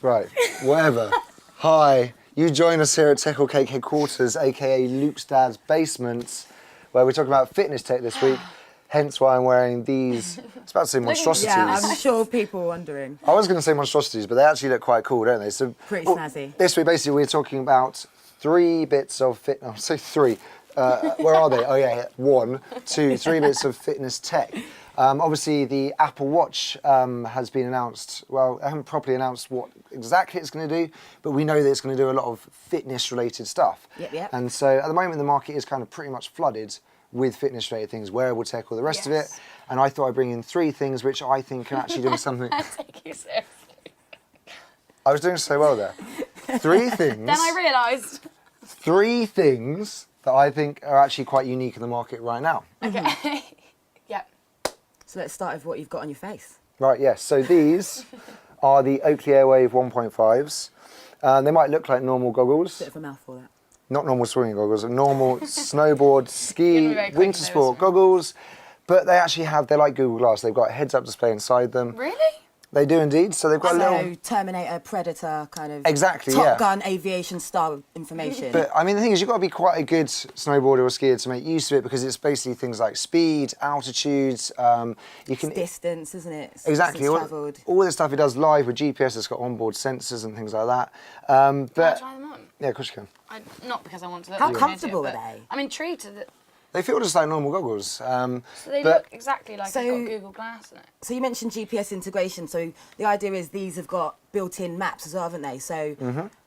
Right, whatever. Hi, you join us here at Tech or Cake headquarters, aka Luke's dad's basement, where we're talking about fitness tech this week. Hence why I'm wearing these, I was about to say monstrosities. Yeah, I'm sure people are wondering. I was going to say monstrosities, but they actually look quite cool, don't they? So, Pretty snazzy. This week, basically, we're talking about 3 bits of fit. I'll say 3. Where are they? Oh yeah, 1, 2, 3 bits of fitness tech. Obviously, the Apple Watch has been announced. Well, I haven't properly announced what exactly it's going to do, but we know that it's going to do a lot of fitness-related stuff. Yep. And so, at the moment, the market is kind of pretty much flooded with fitness-related things, wearable tech, all the rest of it. And I thought I'd bring in 3 things which I think can actually do something. I take you seriously. I was doing so well there. 3 things. Then I realised. 3 things that I think are actually quite unique in the market right now. Okay. Yep. So let's start with what you've got on your face. Right, yes. So these are the Oakley Airwave 1.5s. They might look like normal goggles. Bit of a mouthful, that. Not normal swimming goggles, normal snowboard, ski, very quick winter to know sport this one. goggles. But they actually they're like Google Glass. They've got a heads-up display inside them. Really? They do indeed. So they've got a So little... Terminator, Predator, kind of Exactly, Top yeah. Gun aviation style information. But I mean, the thing is, you've got to be quite a good snowboarder or skier to make use of it because it's basically things like speed, altitudes. You can distance, isn't it? It's exactly distance travelled. all this stuff it does live with GPS. It's got onboard sensors and things like that. Can I But try them on? yeah, of course you can. Not because I want to look How like an comfortable idiot, are but they? I'm intrigued to They feel just like normal goggles. So they but- look exactly like So- they've got Google Glass in it. So you mentioned GPS integration. So the idea is these have got built-in maps as well, haven't they? So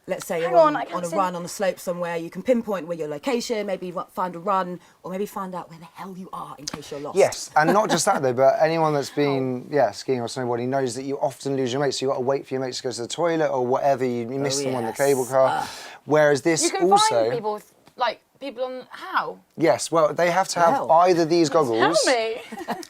let's say Hang you're on, on I can't a see. run on a slope somewhere, you can pinpoint where your location, maybe find a run, or maybe find out where the hell you are in case you're lost. Yes, and not just that though, but anyone that's been skiing or snowboarding knows that you often lose your mates. So you've got to wait for your mates to go to the toilet or whatever. You miss them on the yes. cable car. Whereas this You can also... find people with, like, people on... How? Yes, well, they have to have Hell. either these Tell goggles... me.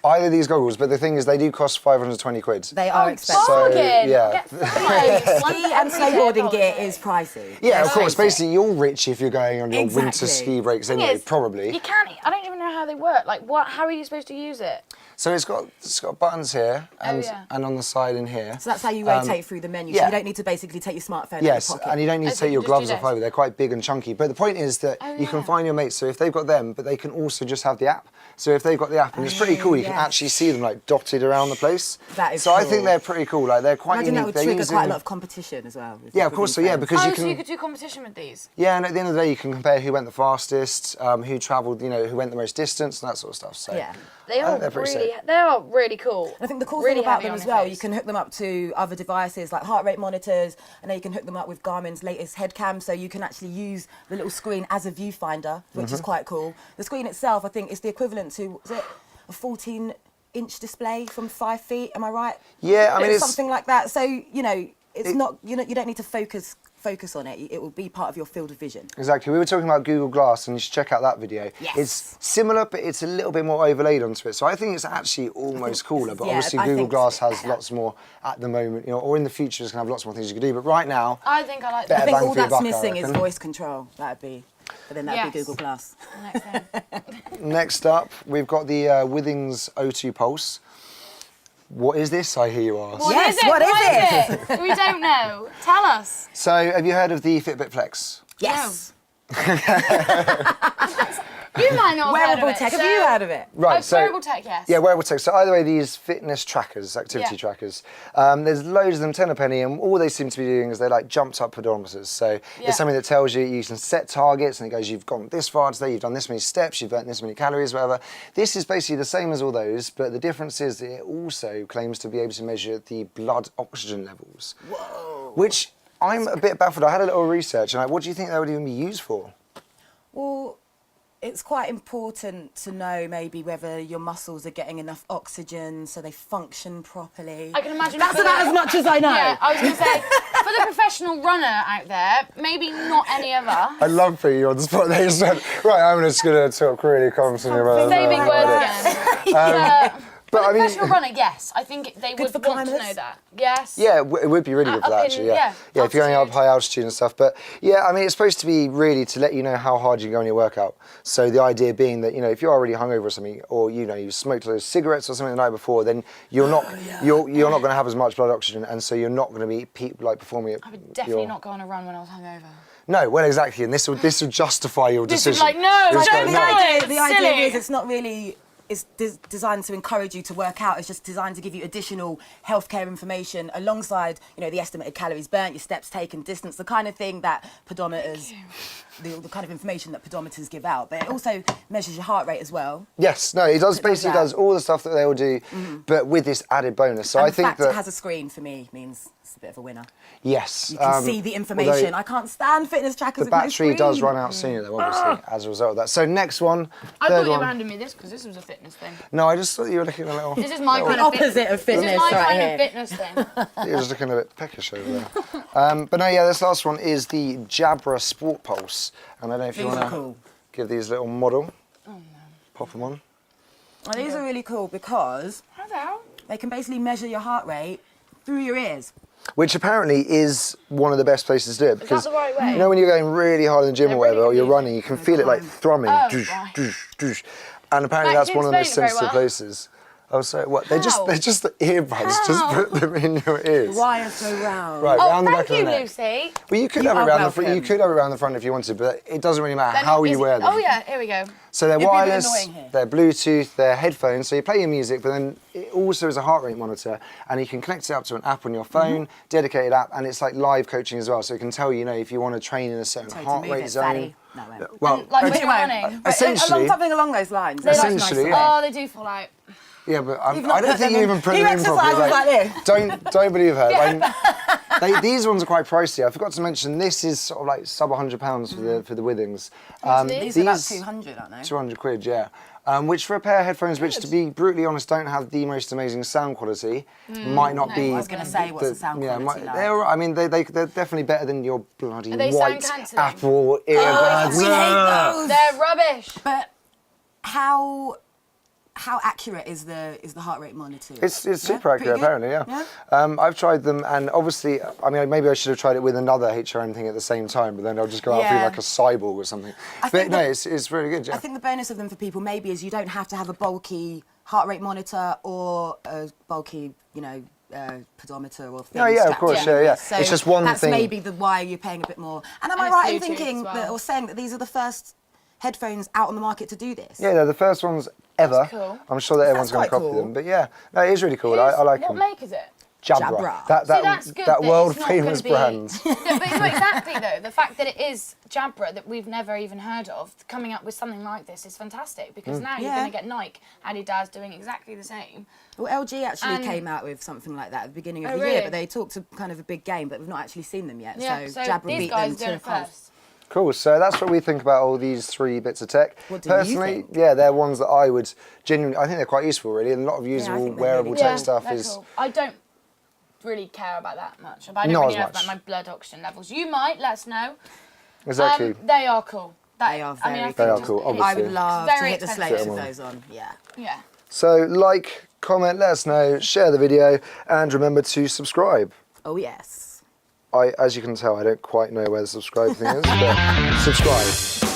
Either these goggles, but the thing is they do cost 520 quid. They are expensive. Bargain! yeah. Get 5. One Ski for and every day snowboarding of gear holiday. is pricey. Yeah, of Let's course. face it. Basically, you're rich if you're going on your winter Exactly. ski breaks Thing anyway, is, probably. You can't... I don't even know how they work. Like, what? How are you supposed to use it? So it's got buttons here and, yeah. and on the side in here. So that's how you rotate through the menu. So yeah. you don't need to basically take your smartphone Yes, out of your pocket. and you don't need to so take you your just gloves do off this? either. They're quite big and chunky. But the point is that you can yeah. find your mates. So if they've got them, but they can also just have the app. So if they've got the app, and it's pretty cool, you can yes. actually see them like dotted around the place. That is so I cool. think they're pretty cool. Like they're quite Imagine that unique. would They're trigger using... quite a lot of competition as well. Yeah, of course. So yeah, because you So you can. could do competition with these? Yeah, and at the end of the day, you can compare who went the fastest, who travelled, who went the most distance, and that sort of stuff. So Yeah. They I are think they're pretty really... sick. They are really cool. I think the cool Really thing about heavy them on as your well, face. you can hook them up to other devices like heart rate monitors, and then you can hook them up with Garmin's latest head cam, so you can actually use the little screen as a viewfinder, which is quite cool. The screen itself, I think, is the equivalent to, is it a 14-inch display from 5 feet? Am I right? Yeah, I mean, it's something like that. So it's not you don't need to focus on it. It will be part of your field of vision. exactly. We were talking about Google Glass, and you should check out that video. Yes. It's similar, but it's a little bit more overlaid onto it. So I think it's actually almost cooler. But yeah, obviously, I Google think Glass so. has lots more at the moment, or in the future, it's going to have lots more things you can do. But right now, I think I like Better I think bang all for your that's buck, I missing is reckon. voice control. That'd be, but then that'd be Yes. Google Glass. Next thing. next up, we've got the Withings O2 Pulse. What is this, I hear you ask? What Yes, is it? what is it? We don't know. Tell us. So, have you heard of the Fitbit Flex? Yes. You might not have heard Wearable of it. tech. Have so- you heard of it? Right, so... wearable tech, yes. Yeah, wearable tech. So either way, these fitness trackers, activity Yeah. trackers, there's loads of them, 10 a penny, and all they seem to be doing is they're like jumped up pedometers. So Yeah. it's something that tells you can set targets, and it goes, you've gone this far today, you've done this many steps, you've burnt this many calories, whatever. This is basically the same as all those, but the difference is that it also claims to be able to measure the blood oxygen levels. Whoa. Which I'm a bit baffled. I had a little research, and what do you think that would even be used for? Well, it's quite important to know maybe whether your muscles are getting enough oxygen so they function properly. I can imagine That's for about the- as much as I know. Yeah, I was going to say, for the professional runner out there, maybe not any of us. I love putting you on the spot. They just went, right, I'm just going to talk really confidently about Say big words again. But I mean, Professional runner, yes. I think they would for want to climbers. know that. Yes. yeah, it would be really good for Up that, in- actually. yeah, Yeah, if you're going up altitude. high altitude and stuff. But yeah, I mean, it's supposed to be really to let you know how hard you can go on your workout. So the idea being that, you know, if you're already hungover or something, or you know, you smoked those cigarettes or something the night before, then you're not you're not going to have as much blood oxygen, and so you're not going to be performing at I would definitely not go on a run when I was hungover. No, well, exactly, and this will justify your This decision. is like, no, It's don't like, do it. The Silly. idea is it's not really. It's designed to encourage you to work out. It's just designed to give you additional healthcare information alongside, you know, the estimated calories burnt, your steps taken, distance, the kind of thing that pedometers, the kind of information that pedometers give out. But it also measures your heart rate as well. Yes, no, it does basically that. does all the stuff that they will do, but with this added bonus. So And I the think fact that it has a screen for me means it's a bit of a winner. yes, You can see the information. although I can't stand fitness trackers. the with no battery does screen. run out sooner, though, obviously, as a result of that. So next one, I third thought you one. were handing me this because this was a fitness thing. No, I just thought you were looking a little. This is my kind The of opposite of This fitness is my right kind here. of fitness thing. You're just looking a bit peckish over there. But no, yeah, this last one is the Jabra Sport Pulse, and I don't know if you These want are to cool. give these a little model. Oh no. Pop them on. Well, these are really cool because Hello. they can basically measure your heart rate through your ears. Which apparently is one of the best places to do it. Because, the right way? you know, when you're going really hard in the gym They're or whatever, really or you're good. running, you can feel it like thrumming. Oh, Doosh, right. doosh, doosh. And apparently Right, that's you one of the most explained it very sensitive well. places. Oh, so what? They're How? just the earbuds. Just How? put them in your ears. Why are so round? Right, Oh, round the back thank of the you, neck. Lucy. Well, you could You have it are around the front. You welcome. could have it around the front if you wanted, but it doesn't really matter They're how not you easy- wear them. Oh yeah, here we go. So they're It'd be a bit wireless, annoying here. they're Bluetooth, they're headphones, so you play your music, but then it also is a heart rate monitor, and you can connect it up to an app on your phone, dedicated app, and it's like live coaching as well, so it can tell you, you know, if you want to train in a certain Tell you heart to move rate it, zone. fatty. No, it won't. Well, Like okay, when you're running. But essentially- something along those lines. They like- Essentially, nice. yeah. Oh, they do fall out. yeah, but You've not I don't put think them you in. even put He them in properly. exercises like this. Don't believe her. These ones are quite pricey. I forgot to mention this is sort of like sub £100 for the Withings. These are about 200, aren't they? 200 quid, yeah. Which for a pair of headphones, which to be brutally honest, don't have the most amazing sound quality, might not be. I was going to say, what's the sound quality like? They're, I mean, they're definitely better than your bloody Are they white sound cancelling? Apple earbuds. we hate those. They're rubbish. But how accurate is the heart rate monitor? It's super Pretty accurate, good? apparently, yeah. I've tried them, and obviously, I mean, maybe I should have tried it with another HRM thing at the same time, but then I'll just go out feeling Yeah. like a cyborg or something. But think no, that- it's really good, yeah. I think the bonus of them for people maybe is you don't have to have a bulky heart rate monitor or a bulky, you know, pedometer or thing. Oh, yeah, of strapped course, in. yeah, yeah. So it's just one that's thing. maybe why you're paying a bit more. And am I And right in it's Bluetooth thinking as well. that, or saying that these are the first headphones out on the market to do this? Yeah, they're the first ones ever. That's cool. I'm sure that everyone's going to quite copy cool. them, but yeah, no, it is really cool. I like what them. make is it? Jabra. Jabra. That See, that's good that that world it's not gonna famous be- brand. No, but no, exactly though. The fact that it is Jabra that we've never even heard of, coming up with something like this is fantastic because now you're Yeah. going to get Nike, Adidas doing exactly the same. Well, LG actually And- came out with something like that at the beginning of Oh, the year, really? but they talked to kind of a big game, but we've not actually seen them yet. Yeah, so so Jabra these beat guys them doing to it the punch. first. Cool. So that's what we think about all these 3 bits of tech. What do you Personally, think? yeah, they're ones that I would genuinely. I think they're quite useful, really, and a lot of I usable think they're wearable really tech good. stuff they're is. cool. I don't really care about that much. I don't Not really as know much. about my blood oxygen levels. You might, let us know. Exactly. They are cool. They are I mean, I very think They are just- cool, I obviously. would love It's to very hit the expensive. slates with those on. Yeah. Yeah. So, like, comment, let us know, share the video, and remember to subscribe. Oh yes. As you can tell, I don't quite know where the subscribe thing is, but subscribe.